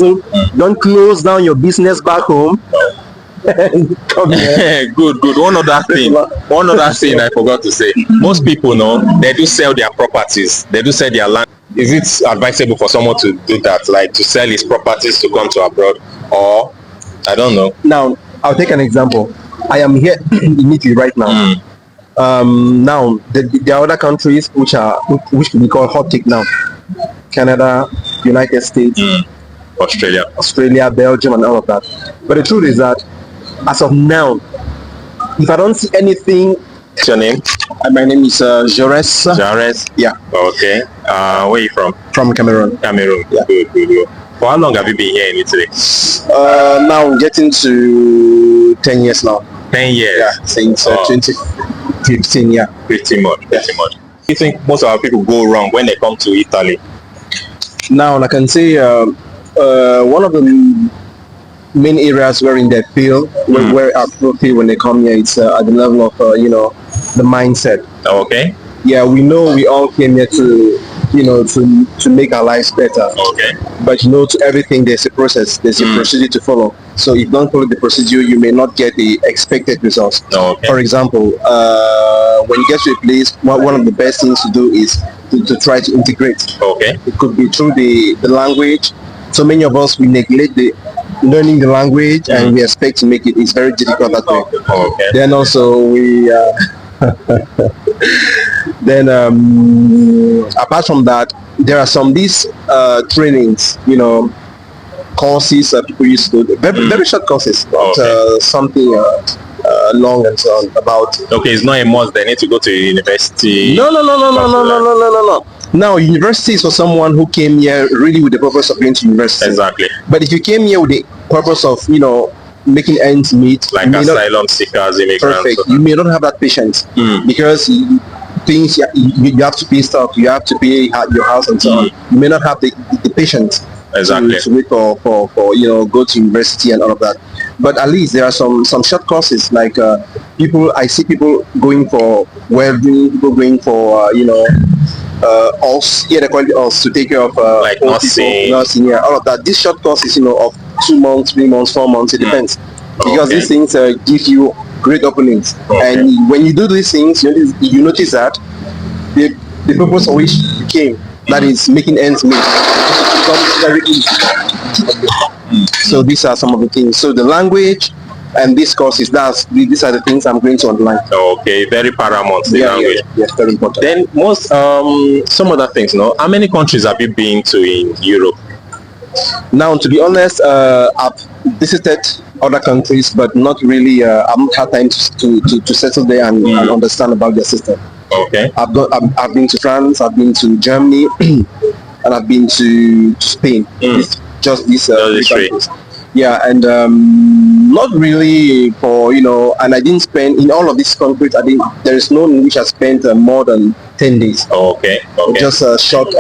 So don't close down your business back home. Come here. Good. One other thing I forgot to say. Most people know they do sell their properties. They do sell their land. Is it advisable for someone to do that, like to sell his properties to come to abroad, or I don't know? Now, I'll take an example. I am here in Italy right now. Now, there are other countries which we call hot take now. Canada, United States, Australia, Belgium, and all of that. But the truth is that, as of now, if I don't see anything. What's your name? My name is Jares. Jares? Yeah. Okay. Where are you from? From Cameroon. Cameroon. Yeah. Good. For how long have you been here in Italy? Now getting to 10 years now. 10 years? Yeah, since 2015, yeah. 15 months. You think most of our people go wrong when they come to Italy? Now, I can say one of the main areas wherein they feel, where our people feel when they come here, it's at the level of, the mindset. Okay. Yeah, we know we all came here to make our lives better. Okay. But to everything there's a process, there's a procedure to follow. So if you don't follow the procedure, you may not get the expected results. Okay. For example, when you get to a place, one of the best things to do is to try to integrate. Okay. It could be through the language. So many of us, we neglect the learning the language and we expect to make it. It's very difficult that way. Okay. Then also we apart from that, there are these trainings, courses that people used to do, very short courses, but something long and so on about. Okay, it's not a must. They need to go to university. No. Now, university is for someone who came here really with the purpose of going to university. Exactly. But if you came here with the purpose of, making ends meet, like asylum seekers, immigrants. Perfect. You may not have that patience because things you have to pay stuff, you have to pay your house and so on. You may not have the patience to wait for go to university and all of that. But at least there are some short courses like I see people going for welding, people going for they call it us to take care of like nursing, all of that. These short courses, of 2 months, 3 months, 4 months, it depends. Because these things give you great openings. And when you do these things, you notice that the purpose for which you came, that is making ends meet, becomes very easy. So these are some of the things. So the language and these courses, these are the things I'm going to underline. Okay, very paramount, the language. Yes, very important. Then some other things, how many countries have you been to in Europe? Now, to be honest, I've visited other countries, but not really. I haven't had time to settle there and understand about their system. Okay. I've been to France, I've been to Germany, and I've been to Spain. Just these countries. Yeah, and not really for and I didn't spend in all of these countries. There is no in which I spent more than 10 days. Okay. Just a short.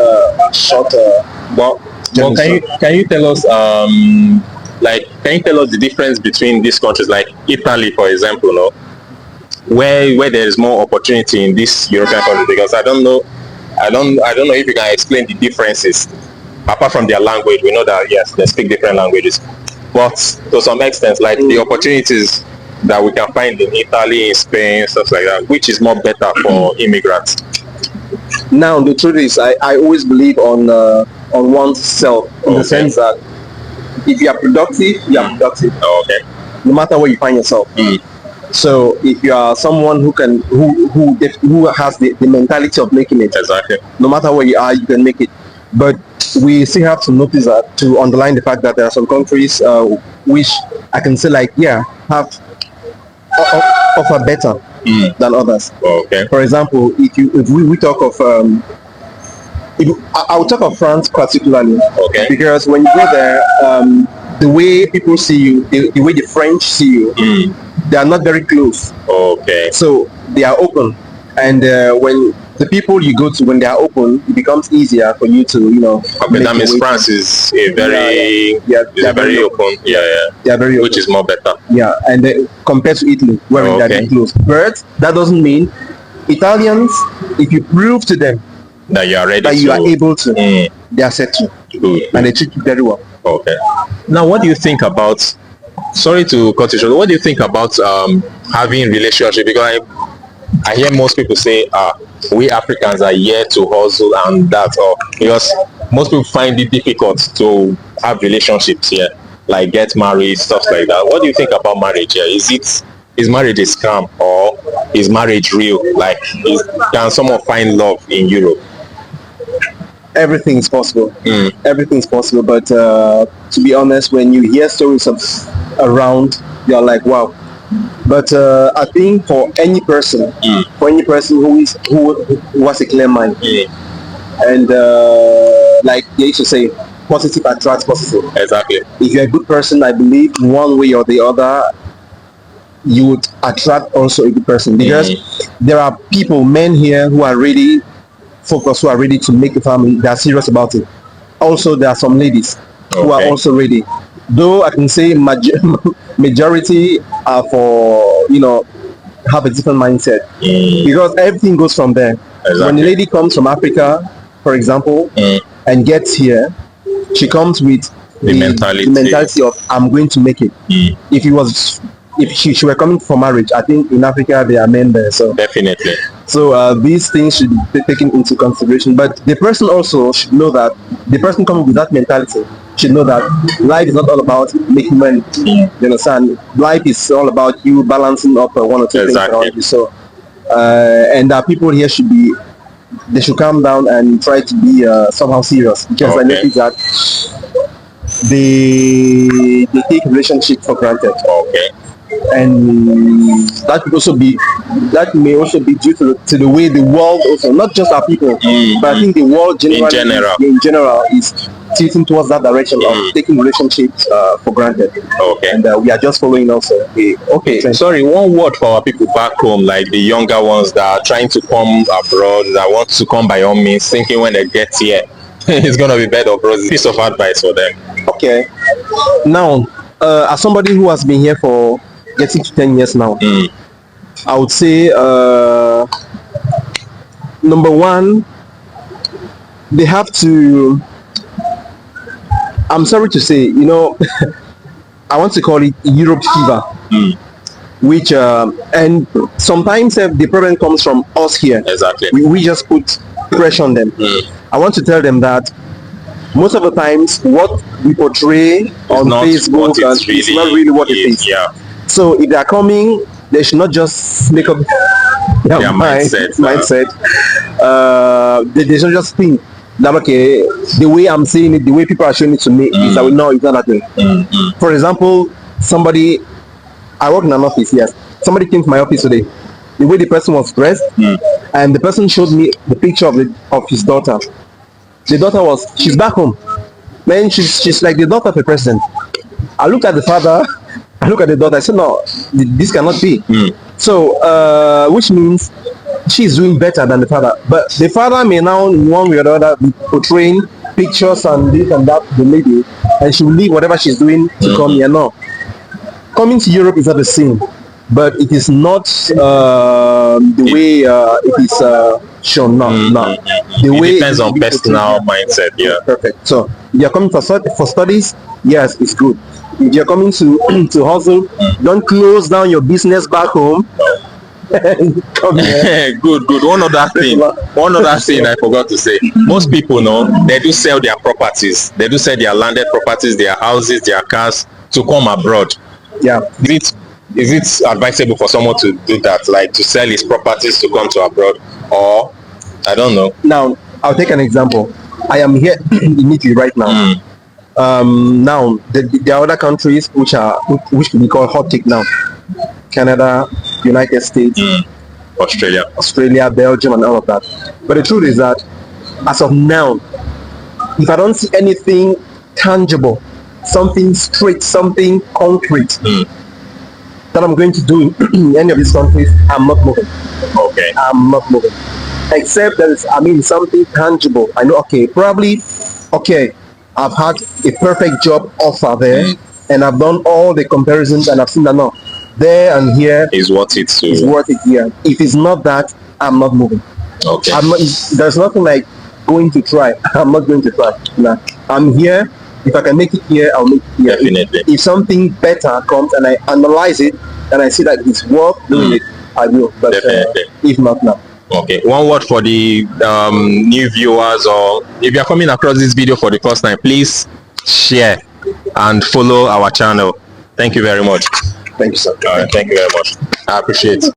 Well, can you tell us the difference between these countries, like Italy, for example, where there is more opportunity in this European country? Because I don't know if you can explain the differences. Apart from their language, we know that yes, they speak different languages, but to some extent, like the opportunities that we can find in Italy, in Spain, stuff like that, which is more better for immigrants? Now, the truth is, I always believe on oneself, in the sense that if you are productive, you are productive. Okay. No matter where you find yourself. So if you are someone who has the mentality of making it, exactly. No matter where you are, you can make it. But we still have to notice that, to underline the fact that there are some countries which I can say have offer better than others. Okay. For example, if we talk of I will talk of France particularly. Okay. Because when you go there, the way people see you, the way the French see you, they are not very close. Okay. So they are open, and when the people you go to, when they are open, it becomes easier for you to, Okay, that means France is a very, they're very open. They are very open. Which is more better. Yeah, and compared to Italy, where they are very close. But that doesn't mean Italians, if you prove to them that you are ready, that you are able to, they accept you. Good. And they treat you very well. Okay. Now, what do you think about? Sorry to cut you short. What do you think about having relationship? Because I hear most people say, we Africans are here to hustle and that, or because most people find it difficult to have relationships here, like get married, stuff like that. What do you think about marriage here? Is marriage a scam or is marriage real? Like, can someone find love in Europe? Everything is possible. Mm. Everything is possible, but to be honest, when you hear stories of around, you're like, wow. But I think for any person who has a clear mind, and like they used to say, positive attracts positive. Exactly. If you're a good person, I believe one way or the other, you would attract also a good person, because there are people, men here, who are really focused, who are ready to make a family. They are serious about it. Also, there are some ladies who are Okay. also ready. Though I can say majority are for, have a different mindset, because everything goes from there. When a Exactly. lady comes from Africa, for example, and gets here, she comes with The mentality. the mentality of, I'm going to make it. If it was, if she were coming for marriage, I think in Africa there are men there. So Definitely. these things should be taken into consideration. But the person also should know that the person coming with that mentality should know that life is not all about making money. You understand? Life is all about you balancing up one or two things Exactly. around you. So, and people here they should calm down and try to be somehow serious, because I Okay. notice that they take relationship for granted, Okay. and that may also be due to the way the world, also not just our people, but I think the world In general is tilting towards that direction of taking relationships for granted. Okay. And we are just following also Okay, sorry, one word for our people back home, like the younger ones that are trying to come abroad, that want to come by all means, thinking when they get here, it's going to be bed of roses. Piece of advice for them. Okay, now as somebody who has been here for getting to 10 years now, I would say number one, they have to, I'm sorry to say, I want to call it Europe fever, which and sometimes the problem comes from us here. Exactly. We just put pressure on them. I want to tell them that most of the times what we portray on not Facebook what it's is not really what it is. Yeah. So if they are coming, they should not just make up their mindset. They should just think that, okay, the way I'm saying it, the way people are showing it to me, is that we know it's not that way. For example, I work in an office, yes. Somebody came to my office today. The way the person was dressed, and the person showed me the picture of his daughter. The daughter she's back home. Man, she's like the daughter of a president. I looked at the father, I look at the daughter, I said, no, this cannot be. So, which means she's doing better than the father. But the father may now, in one way or the other, be portraying pictures and this and that to the lady, and she will leave whatever she's doing to come here. No. Coming to Europe is not the same, but it is not the way it is shown. No. The It way depends on personal mindset. Yeah. Perfect. So if you're coming for studies, yes, it's good. If you're coming to to hustle, don't close down your business back home. Come here. Good. One other thing I forgot to say. Most people know they do sell their properties. They do sell their landed properties, their houses, their cars to come abroad. Yeah. Is it advisable for someone to do that, like to sell his properties to come to abroad, or I don't know? Now I'll take an example. I am here in Italy right now. Now there are other countries which we call hot take now. Canada, United States, Australia, Belgium, and all of that. But the truth is that as of now, if I don't see anything tangible, something straight, something concrete that I'm going to do in any of these countries, I'm not moving. Okay. I'm not moving. Except that something tangible. I know, okay, I've had a perfect job offer there, and I've done all the comparisons, and I've seen that no, there and here is worth it. Is worth it here. If it's not that, I'm not moving. Okay. There's nothing like going to try. I'm not going to try. Nah. I'm here. If I can make it here, I'll make it here. Definitely. If something better comes and I analyze it and I see that it's worth doing it, I will. But if not now. Okay, one word for the new viewers, or if you're coming across this video for the first time, please share and follow our channel. Thank you very much. Thank you, sir. All right, thank you very much. I appreciate it.